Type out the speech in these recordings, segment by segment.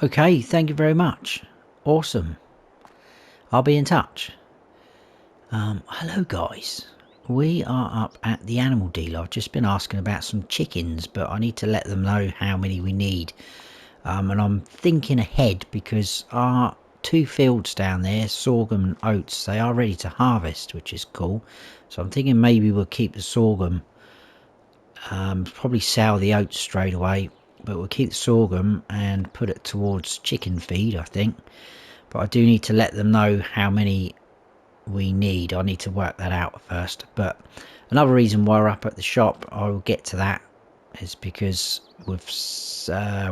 Okay, thank you very much. Awesome. I'll be in touch. Hello guys. We are up at the animal dealer. I've just been asking about some chickens, but I need to let them know how many we need. And I'm thinking ahead because our 2 fields down there, sorghum and oats, they are ready to harvest, which is cool. So I'm thinking maybe we'll keep the sorghum, probably sell the oats straight away, but we'll keep the sorghum and put it towards chicken feed, I think. But I do need to let them know how many we need. I need to work that out first. But another reason why we're up at the shop, I will get to that, is because we're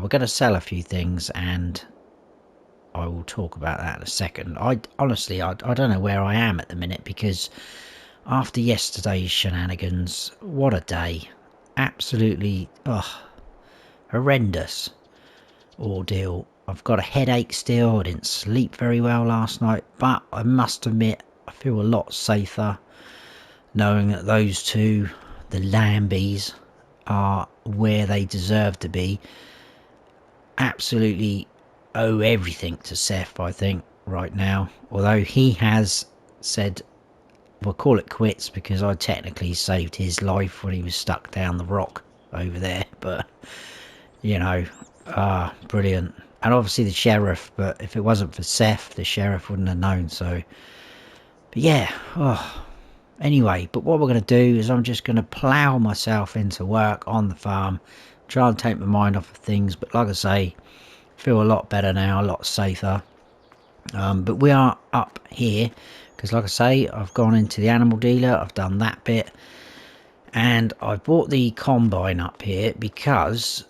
going to sell a few things, and I will talk about that in a second. Honestly, I don't know where I am at the minute, because after yesterday's shenanigans, what a day. Absolutely horrendous ordeal. I've got a headache still. I didn't sleep very well last night, but I must admit I feel a lot safer knowing that those two, the lambies, are where they deserve to be. Absolutely owe everything to Seth, I think, right now. Although he has said, we'll call it quits, because I technically saved his life when he was stuck down the rock over there. But, you know, brilliant. And obviously the sheriff, but if it wasn't for Seth, the sheriff wouldn't have known. So, but yeah, anyway, but what we're going to do is I'm just going to plough myself into work on the farm, try and take my mind off of things. But like I say, feel a lot better now, a lot safer. But we are up here because, like I say, I've gone into the animal dealer, I've done that bit, and I bought the combine up here because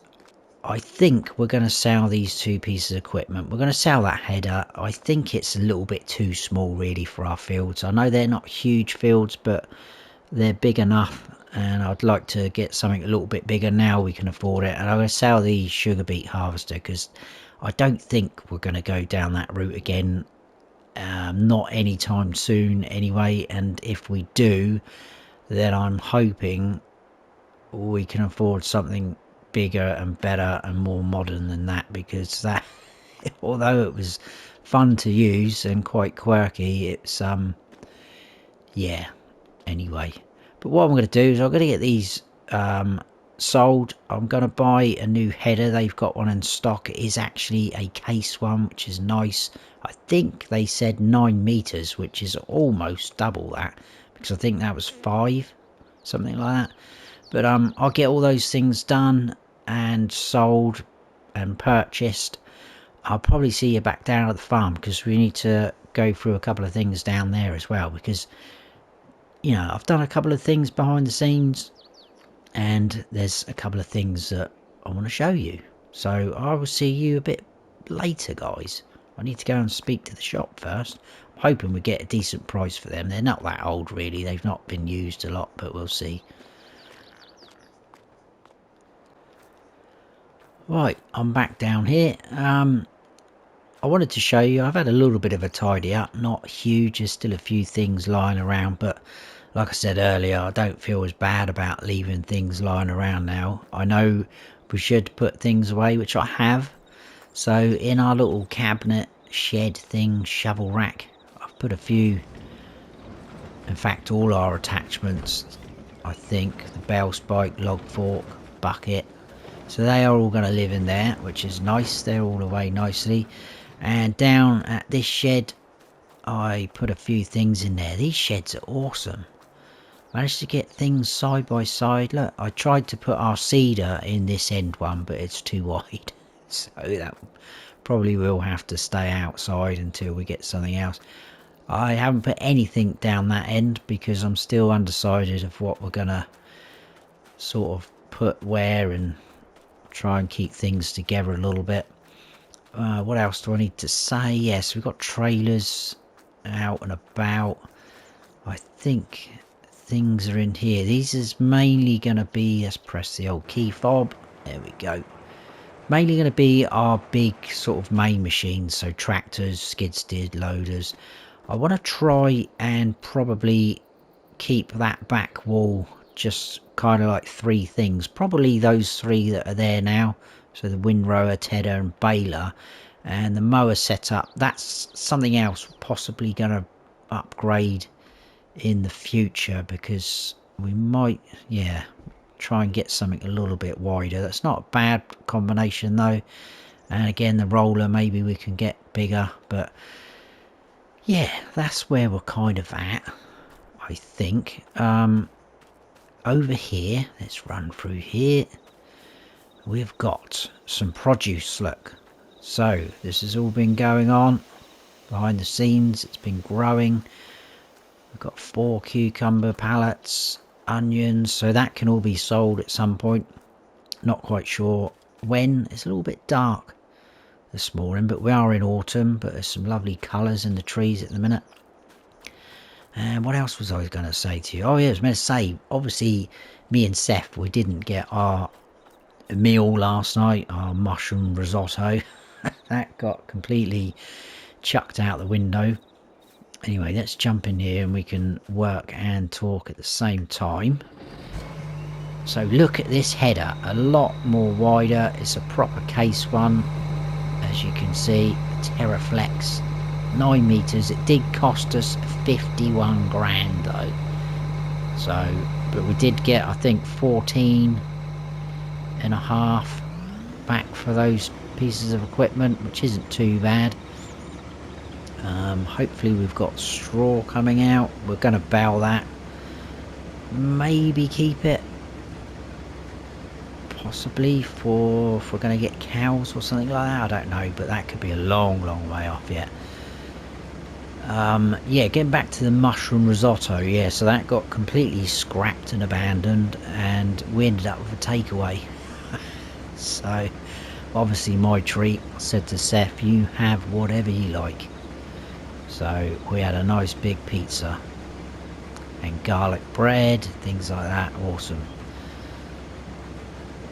I think we're going to sell these 2 pieces of equipment. We're going to sell that header. I think it's a little bit too small really for our fields. I know they're not huge fields, but they're big enough, and I'd like to get something a little bit bigger now we can afford it. And I'm going to sell the sugar beet harvester because I don't think we're going to go down that route again. Not anytime soon anyway, and if we do, then I'm hoping we can afford something bigger and better and more modern than that, because that, although it was fun to use and quite quirky, it's yeah, anyway. But what I'm going to do is I'm going to get these sold. I'm going to buy a new header. They've got one in stock. It is actually a case one, which is nice. I think they said 9 meters, which is almost double that, because I think that was 5, something like that. But I'll get all those things done and sold and purchased. I'll probably see you back down at the farm, because we need to go through a couple of things down there as well, because, you know, I've done a couple of things behind the scenes, and there's a couple of things that I want to show you. So I will see you a bit later, guys. I need to go and speak to the shop first. I'm hoping we get a decent price for them. They're not that old really. They've not been used a lot, but we'll see. Right, I'm back down here. I wanted to show you, I've had a little bit of a tidy up, not huge, there's still a few things lying around, but like I said earlier, I don't feel as bad about leaving things lying around now. I know we should put things away, which I have. So in our little cabinet shed thing, shovel rack, I've put a few, in fact all our attachments, I think, the bell spike, log fork, bucket. So they are all going to live in there, which is nice. They're all away nicely. And down at this shed, I put a few things in there. These sheds are awesome. Managed to get things side by side. Look, I tried to put our cedar in this end one, but it's too wide. So that probably will have to stay outside until we get something else. I haven't put anything down that end because I'm still undecided of what we're going to sort of put where, and try and keep things together a little bit. What else do I need to say? Yes, we've got trailers out and about. I think things are in here. These is mainly going to be, let's press the old key fob, there we go, mainly going to be our big sort of main machines, so tractors, skid steer, loaders. I want to try and probably keep that back wall just kind of like 3 things, probably those 3 that are there now, so the windrower, tedder and baler, And the mower setup, that's something else possibly going to upgrade in the future, because we might, yeah, try and get something a little bit wider. That's not a bad combination though. And again, the roller, maybe we can get bigger, but yeah, that's where we're kind of at, I think. Over here, let's run through here. We've got some produce, look. So this has all been going on behind the scenes. It's been growing. We've got 4 cucumber pallets, onions, so that can all be sold at some point. Not quite sure when. It's a little bit dark this morning, but we are in autumn, but there's some lovely colours in the trees at the minute. And what else was I going to say to you? Oh yeah, I was meant to say, obviously me and Seth, we didn't get our meal last night, our mushroom risotto. That got completely chucked out the window. Anyway, let's jump in here and we can work and talk at the same time. So look at this header, a lot more wider. It's a proper case one, as you can see. Terraflex, 9 meters. It did cost us 51 grand though. So, but we did get, I think, 14 and a half back for those pieces of equipment, which isn't too bad. Hopefully we've got straw coming out. We're going to bale that, maybe keep it possibly for if we're going to get cows or something like that. I don't know, but that could be a long way off yet. Yeah, getting back to the mushroom risotto, yeah, so that got completely scrapped and abandoned, and we ended up with a takeaway. So obviously my treat. I said to Seth, you have whatever you like. So we had a nice big pizza and garlic bread, things like that. Awesome.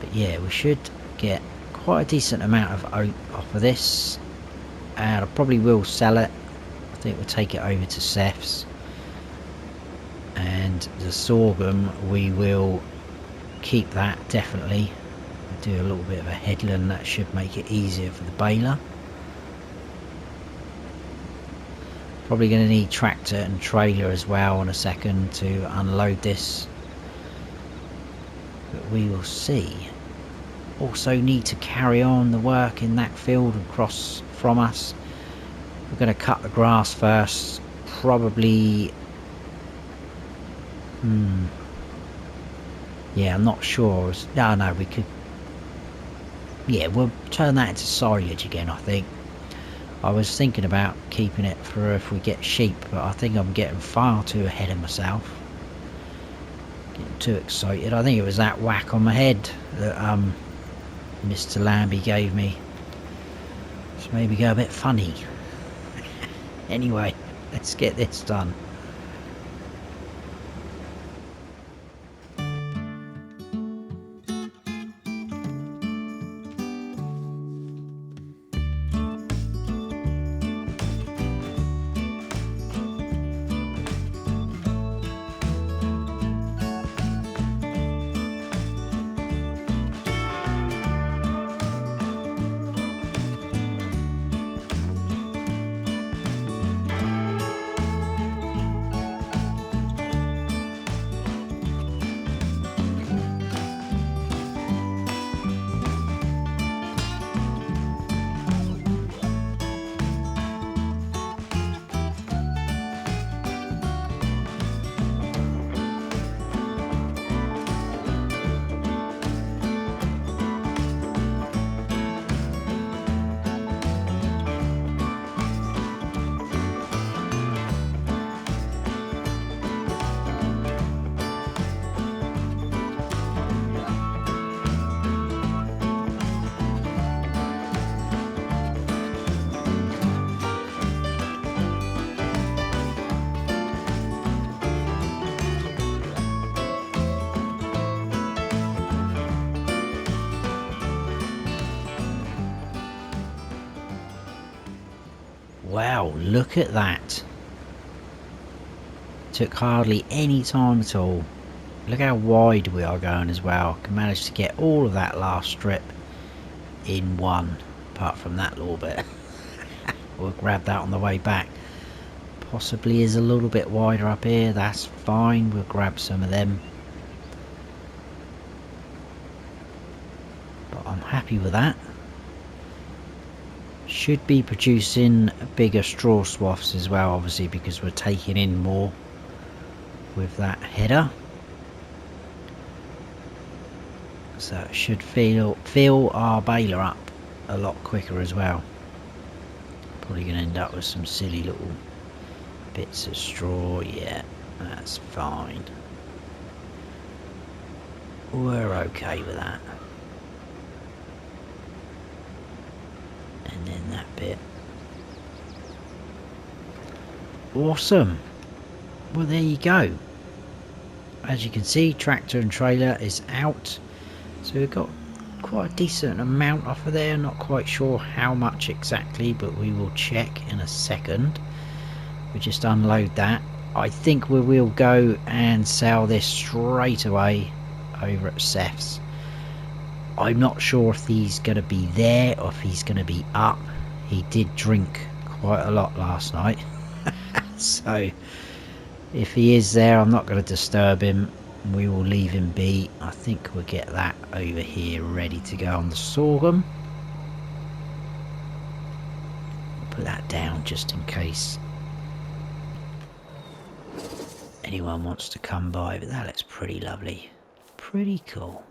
But yeah, we should get quite a decent amount of oat off of this, and I probably will sell it. I think we'll take it over to Seth's. And the sorghum, we will keep that definitely. Do a little bit of a headland, that should make it easier for the baler. Probably going to need tractor and trailer as well in a second to unload this, but we will see. Also need to carry on the work in that field across from us. We're going to cut the grass first, probably. Yeah, I'm not sure. No, we could. Yeah, we'll turn that into silage again, I think. I was thinking about keeping it for if we get sheep, but I think I'm getting far too ahead of myself. Getting too excited. I think it was that whack on my head that Mr. Lambie gave me. Just made me go a bit funny. Anyway, let's get this done. Wow, look at that. Took hardly any time at all. Look how wide we are going as well. Can manage to get all of that last strip in one, apart from that little bit. we'll grab that on the way back. Possibly is a little bit wider up here, that's fine, we'll grab some of them. But I'm happy with that. Should be producing bigger straw swaths as well, obviously, because we're taking in more with that header. So it should fill our baler up a lot quicker as well. Probably going to end up with some silly little bits of straw. Yeah, that's fine. We're okay with that. And then that bit. Awesome. Well, there you go. As you can see, tractor and trailer is out. So we've got quite a decent amount off of there. Not quite sure how much exactly, but we will check in a second. We just unload that. I think we will go and sell this straight away over at Seth's. I'm not sure if he's going to be there or if he's going to be up. He did drink quite a lot last night. So if he is there, I'm not going to disturb him. We will leave him be. I think we'll get that over here ready to go on the sorghum. Put that down just in case anyone wants to come by, but that looks pretty lovely. Pretty cool.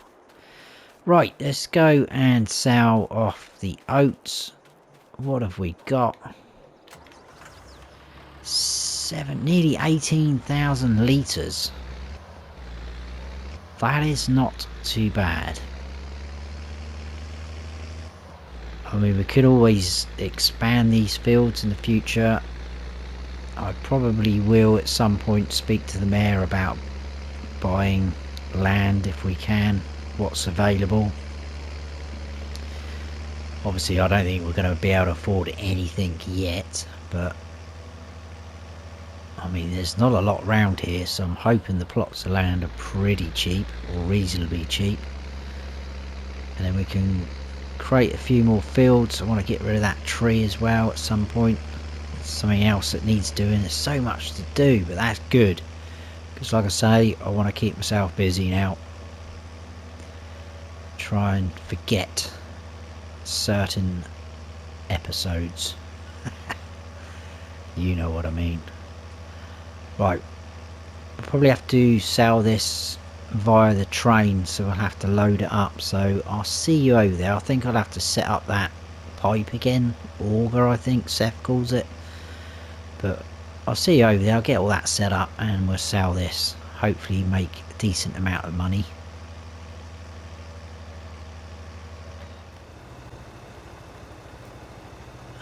Right, let's go and sell off the oats. What have we got? Nearly 18,000 litres. That is not too bad. I mean, we could always expand these fields in the future. I probably will at some point speak to the mayor about buying land if we can, what's available. Obviously I don't think we're going to be able to afford anything yet, but I mean there's not a lot around here, so I'm hoping the plots of land are pretty cheap or reasonably cheap, and then we can create a few more fields. I want to get rid of that tree as well at some point. It's something else that needs doing. There's so much to do, but that's good because like I say, I want to keep myself busy now. Try and forget certain episodes. You know what I mean. Right, we'll probably have to sell this via the train, so we'll have to load it up. So I'll see you over there. I think I'll have to set up that pipe again, auger I think Seth calls it, but I'll see you over there. I'll get all that set up and we'll sell this, hopefully make a decent amount of money.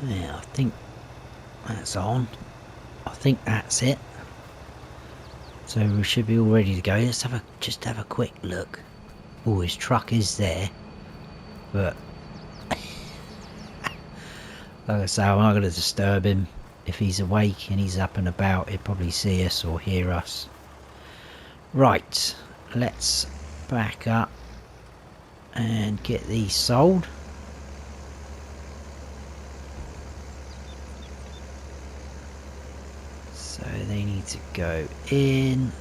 Yeah, I think that's on. I think that's it. So we should be all ready to go. Let's just have a quick look. Oh, his truck is there, but like I say, I'm not going to disturb him. If he's awake and he's up and about, he'll probably see us or hear us. Right, let's back up and get these sold. So they need to go in.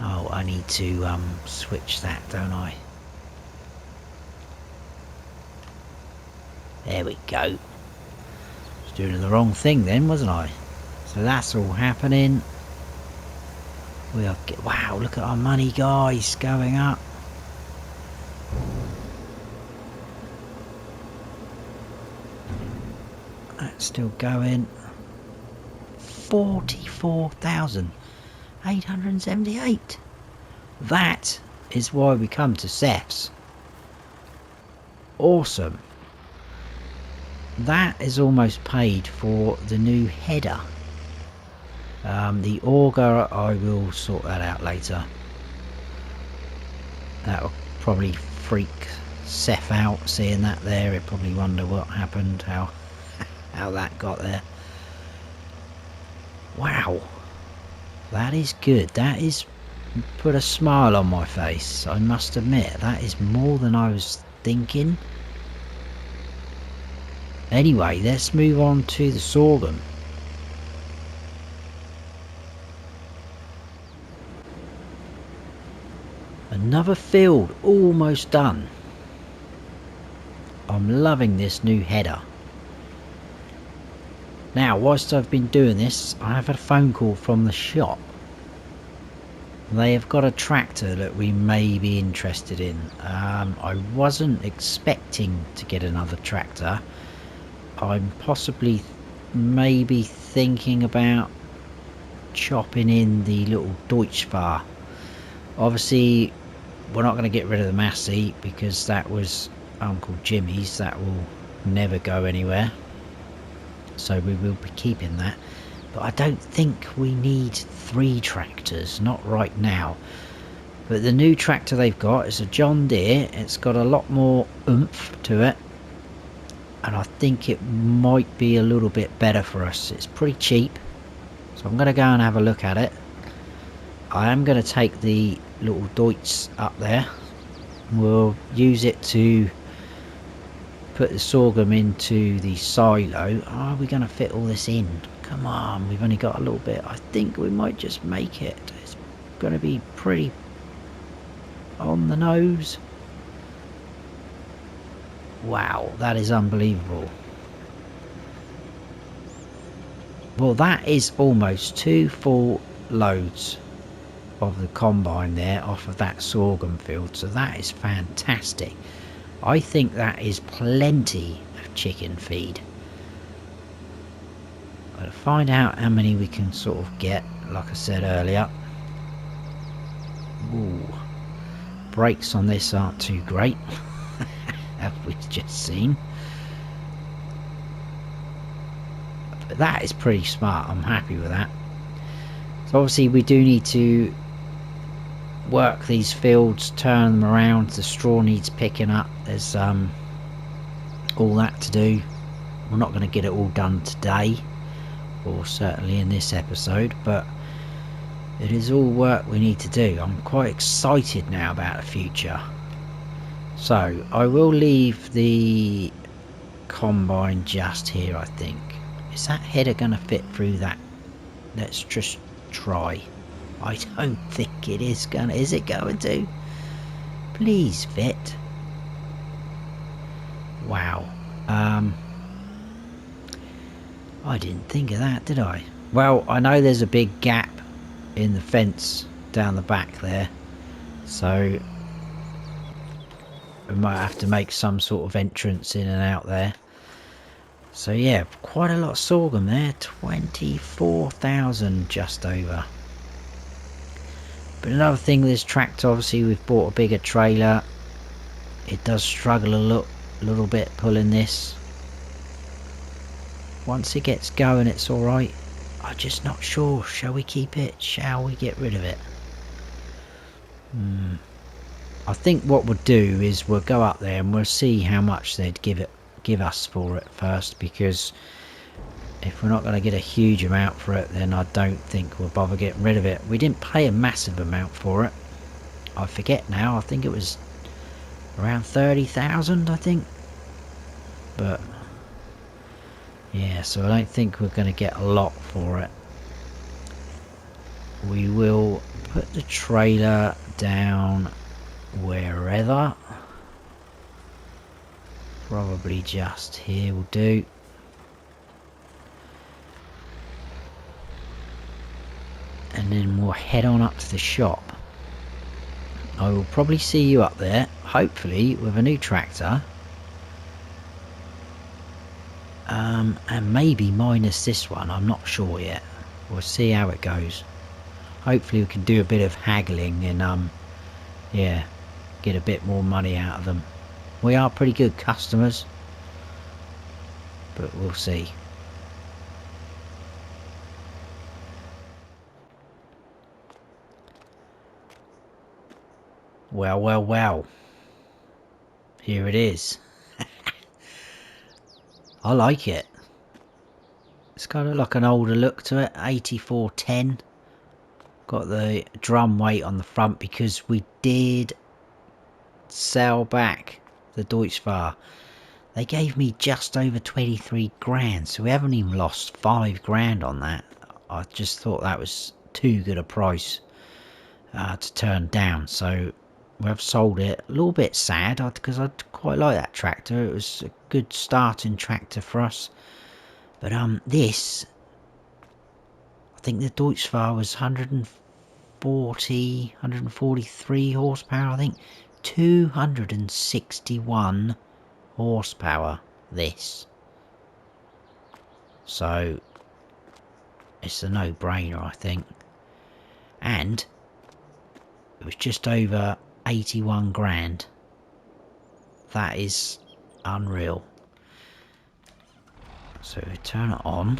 Oh, I need to switch that, don't I? There we go. I was doing the wrong thing then, wasn't I? So that's all happening. Wow, look at our money, guys, going up. That's still going. 44,878. That is why we come to Seth's. Awesome. That is almost paid for the new header. The auger, I will sort that out later. That'll probably freak Seth out seeing that there. He'll probably wonder what happened, how that got there. Wow, that is good. That is put a smile on my face. I must admit, that is more than I was thinking. Anyway, let's move on to the sorghum. Another field almost done. I'm loving this new header. Now, whilst I've been doing this, I have had a phone call from the shop. They have got a tractor that we may be interested in. I wasn't expecting to get another tractor. I'm possibly maybe thinking about chopping in the little Deutschfahr. Obviously, we're not going to get rid of the Massey because that was Uncle Jimmy's. That will never go anywhere. So we will be keeping that. But I don't think we need 3 tractors, not right now. But the new tractor they've got is a John Deere. It's got a lot more oomph to it. And I think it might be a little bit better for us. It's pretty cheap. So I'm going to go and have a look at it. I am going to take the little Deutz up there. We'll use it to put the sorghum into the silo. Are we going to fit all this in? Come on, we've only got a little bit. I think we might just make it. It's going to be pretty on the nose. Wow, that is unbelievable. Well, that is almost 2 full loads of the combine there off of that sorghum field. So that is fantastic. I think that is plenty of chicken feed. Got to find out how many we can sort of get, like I said earlier. Ooh, brakes on this aren't too great. Have we just seen? But that is pretty smart. I'm happy with that. So obviously we do need to work these fields, turn them around. The straw needs picking up. There's all that to do. We're not going to get it all done today, or certainly in this episode, but it is all work we need to do. I'm quite excited now about the future. So I will leave the combine just here. I think, is that header going to fit through that? Let's just try. I don't think it is gonna. Is it going to? Please fit. Wow. I didn't think of that, did I? Well, I know there's a big gap in the fence down the back there, so we might have to make some sort of entrance in and out there. So yeah, quite a lot of sorghum there. 24,000 just over. But another thing with this tractor, obviously we've bought a bigger trailer. It does struggle a little bit pulling this. Once it gets going, it's alright. I'm just not sure. Shall we keep it? Shall we get rid of it? I think what we'll do is we'll go up there and we'll see how much they'd give us for it first, because if we're not going to get a huge amount for it, then I don't think we'll bother getting rid of it. We didn't pay a massive amount for it. I forget now. I think it was around 30,000, I think. But yeah, so I don't think we're going to get a lot for it. We will put the trailer down wherever. Probably just here will do. And then we'll head on up to the shop. I will probably see you up there, hopefully with a new tractor. And maybe minus this one, I'm not sure yet. We'll see how it goes. Hopefully we can do a bit of haggling and yeah, get a bit more money out of them. We are pretty good customers, but we'll see. Well, well, well. Here it is. I like it. It's got like an older look to it. 8410. got the drum weight on the front because we did sell back the Deutschfahr. They gave me just over 23 grand, so we haven't even lost 5 grand on that. I just thought that was too good a price to turn down, so we've sold it. A little bit sad because I quite like that tractor. It was a good starting tractor for us. But this, I think the Deutschfahr was 143 horsepower. I think 261 horsepower. This, so it's a no-brainer, I think. And it was just over 81 grand. That is unreal. So we turn it on.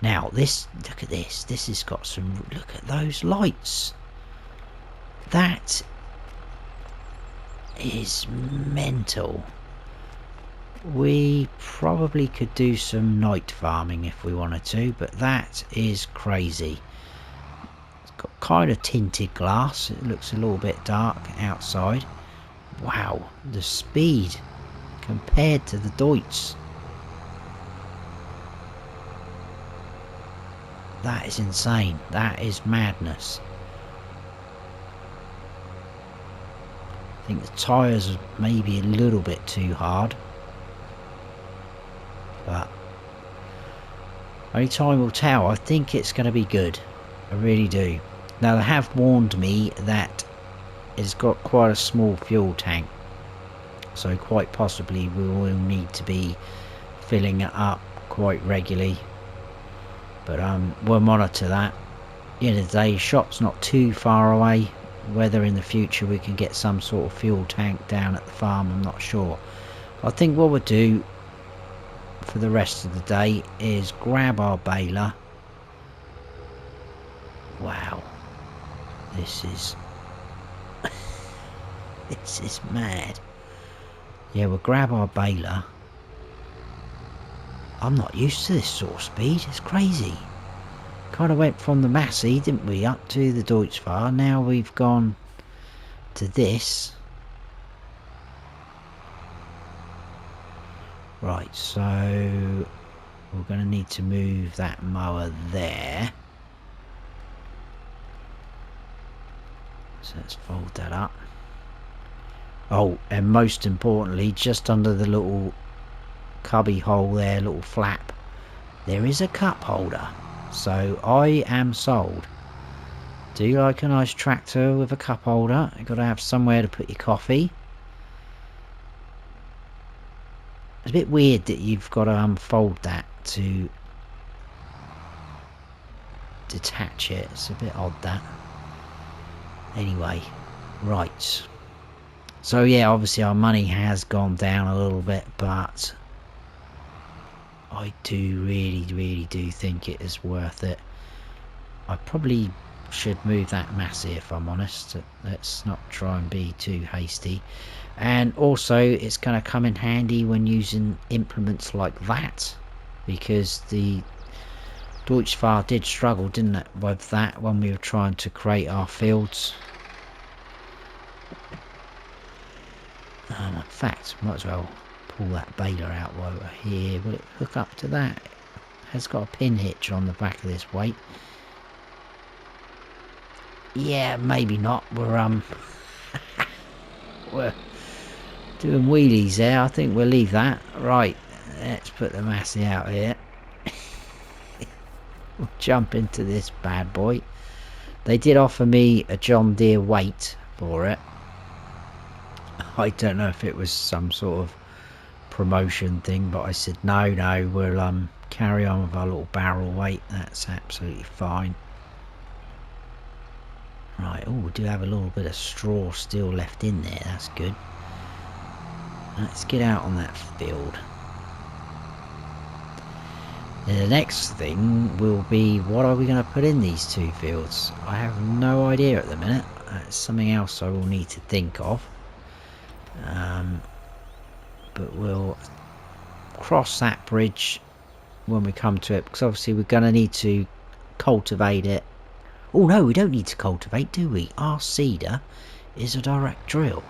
Now this, look at this. This has got some, look at those lights. That is mental. We probably could do some night farming if we wanted to, but that is crazy. It's got kind of tinted glass. It looks a little bit dark outside. Wow, the speed compared to the Deutz. That is insane. That is madness. I think the tyres are maybe a little bit too hard. But only time will tell. I think it's going to be good. I really do. Now they have warned me that it's got quite a small fuel tank. So quite possibly we will need to be filling it up quite regularly. But we'll monitor that. At the end of the day, shop's not too far away. Whether in the future we can get some sort of fuel tank down at the farm, I'm not sure. I think what we'll do for the rest of the day is grab our baler. Wow, this is this is mad. Yeah, we'll grab our baler. I'm not used to this sort of speed. It's crazy. Kind of went from the Massey, didn't we, up to the Deutschfahr. Now we've gone to this. Right, so we're going to need to move that mower there. So let's fold that up. Oh, and most importantly, just under the little cubby hole there, little flap, there is a cup holder. So I am sold. Do you like a nice tractor with a cup holder? You've got to have somewhere to put your coffee. It's a bit weird that you've got to unfold that to detach it. It's a bit odd, that. Anyway, right. So yeah, obviously our money has gone down a little bit, but I do really do think it is worth it. I probably should move that Massey if I'm honest. Let's not try and be too hasty. And also it's going to come in handy when using implements like that, because the Deutschfahr did struggle, didn't it, with that when we were trying to create our fields. In fact, might as well pull that baler out while we're here. Will it hook up to that? It has got a pin hitch on the back of this weight. Yeah, maybe not. We're we're doing wheelies there. I think we'll leave that. Right, let's put the Massey out here. We'll jump into this bad boy. They did offer me a John Deere weight for it. I don't know if it was some sort of promotion thing, but I said no, we'll carry on with our little barrel weight. That's absolutely fine. Right, oh, we do have a little bit of straw still left in there. That's good. Let's get out on that field. The next thing will be, what are we going to put in these two fields? I have no idea at the minute. That's something else I will need to think of. But we'll cross that bridge when we come to it, because obviously we're going to need to cultivate it Oh no, we don't need to cultivate, do we? Our seeder is a direct drill.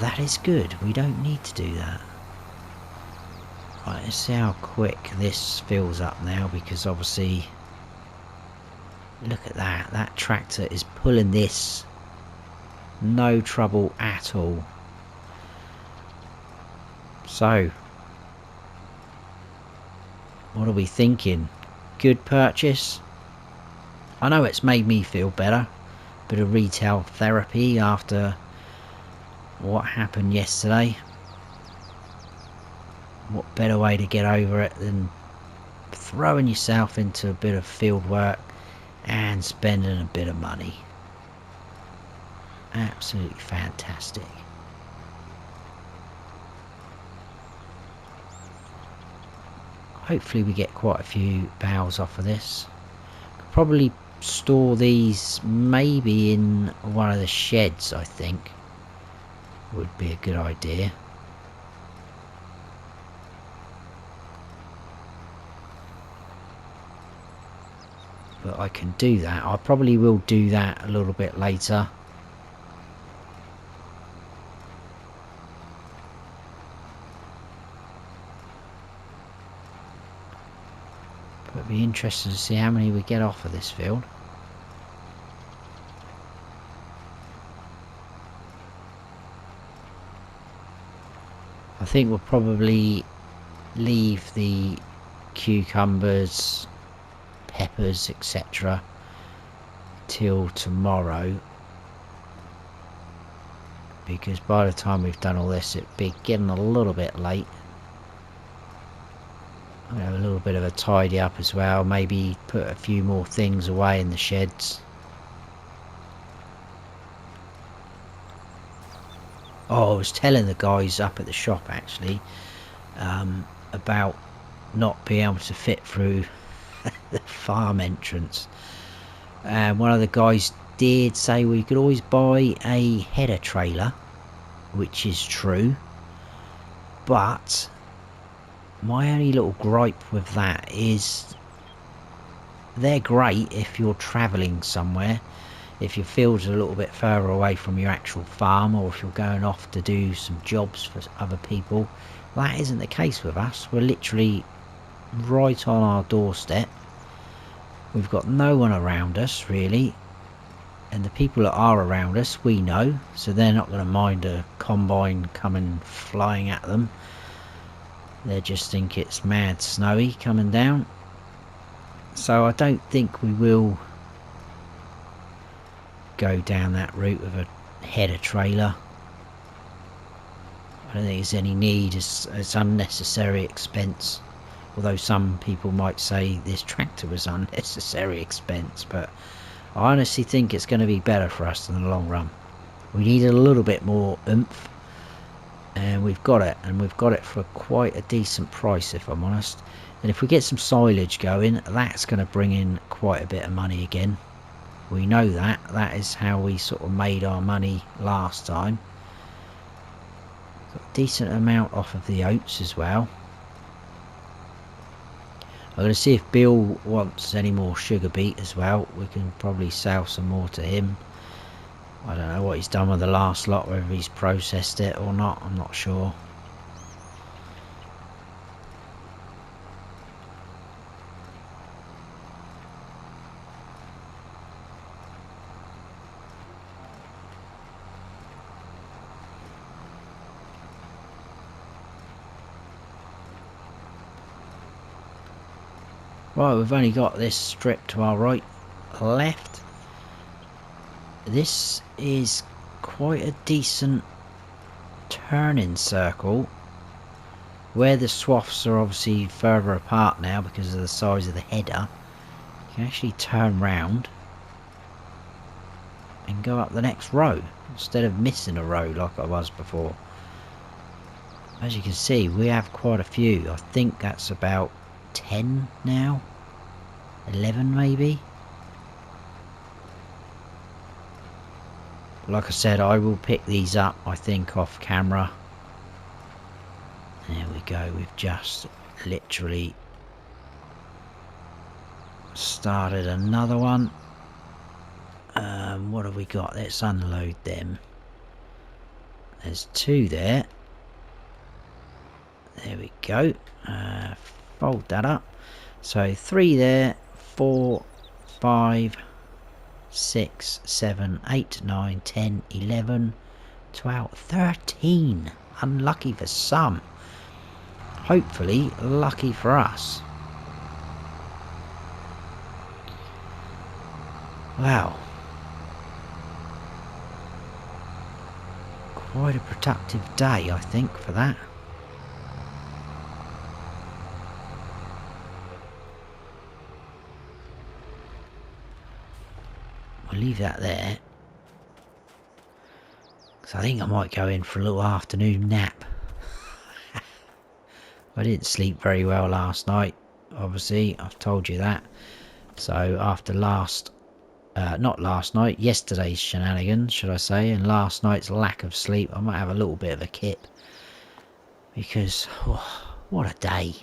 That is good. We don't need to do that. Right, let's see how quick this fills up now, because obviously, look at that. That tractor is pulling this. No trouble at all. So, what are we thinking? Good purchase? I know it's made me feel better. Bit of retail therapy after what happened yesterday. What better way to get over it than throwing yourself into a bit of field work and spending a bit of money. Absolutely fantastic. Hopefully we get quite a few bales off of this. Could probably store these maybe in one of the sheds, I think. Would be a good idea. But I can do that. I probably will do that a little bit later. But it'd be interesting to see how many we get off of this field. I think we'll probably leave the cucumbers, peppers, etc. till tomorrow, because by the time we've done all this it'd be getting a little bit late. I'll have a little bit of a tidy up as well, maybe put a few more things away in the sheds. Oh, I was telling the guys up at the shop actually about not being able to fit through the farm entrance. And one of the guys did say we could always buy a header trailer, which is true, but my only little gripe with that is they're great if you're travelling somewhere, if your field's a little bit further away from your actual farm, or if you're going off to do some jobs for other people. That isn't the case with us. We're literally right on our doorstep. We've got no one around us really, and the people that are around us we know, so they're not going to mind a combine coming flying at them. They just think it's mad snowy coming down. So I don't think we will go down that route of a header trailer. I don't think there's any need. It's unnecessary expense. Although some people might say this tractor was unnecessary expense, but I honestly think it's going to be better for us in the long run. We need a little bit more oomph, and we've got it, and we've got it for quite a decent price if I'm honest. And if we get some silage going, that's going to bring in quite a bit of money again. We know that. That is how we sort of made our money last time. Got a decent amount off of the oats as well. I'm going to see if Bill wants any more sugar beet as well. We can probably sell some more to him. I don't know what he's done with the last lot, whether he's processed it or not, I'm not sure. Right, we've only got this strip to our right left. This is quite a decent turning circle. Where the swaths are obviously further apart now because of the size of the header, you can actually turn round and go up the next row instead of missing a row like I was before. As you can see, we have quite a few. I think that's about 10 now, 11 maybe. Like I said, I will pick these up I think off camera. There we go, we've just literally Started another one. What have we got? Let's unload them. There's 2 there. There we go. Fold that up. So 3 there, 4, 5, 6, 7, 8, 9, 10, 11, 12, 13. Unlucky for some. Hopefully lucky for us. Wow. Quite a productive day, I think, for that. We'll leave that there. Because I think I might go in for a little afternoon nap. I didn't sleep very well last night, obviously. I've told you that. So after not last night, yesterday's shenanigans, should I say, and last night's lack of sleep, I might have a little bit of a kip. Because, oh, what a day.